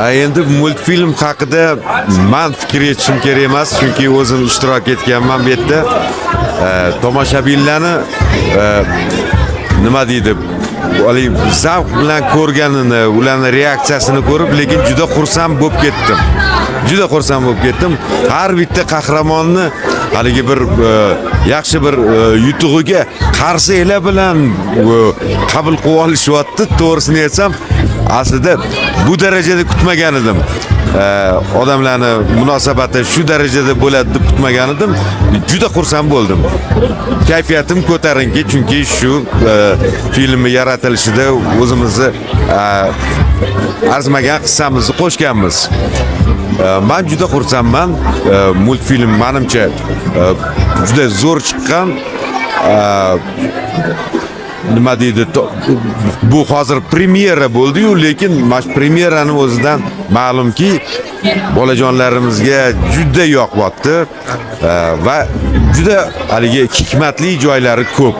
Endi multfilm haqida men fikr etishim kerak emas, chunki o'zim ishtirok etganman bu yerda. Tomoshabinlarni nima deydi? Zavq bilan ko'rganini, ularning reaksiyasini ko'rib, lekin juda xursand bo'lib ketdim. Har bitta qahramonni haligi bir yaxshi bir yutug'iga qarshi ela bilan qabul qilib olishyapti. To'g'risini aytsam, aslida bu darajada kutmagan edim. Odamlarning munosabati shu darajada bo'ladi deb kutmagan edim. Juda xursand bo'ldim. Kayfiyatim ko'tarinki, chunki shu filmni yaratilishida o'zimizni arzimagan hissamizni qo'shganmiz. Men juda xursandman. Multfilm menimcha juda zo'r chiqqan. Nima deydi? Bu hozir premyera bo'ldi-yu, lekin mana shu premyeraning o'zidan ma'lumki, bolajonlarimizga juda yoqyapti va juda haligi hikmatli joylari ko'p.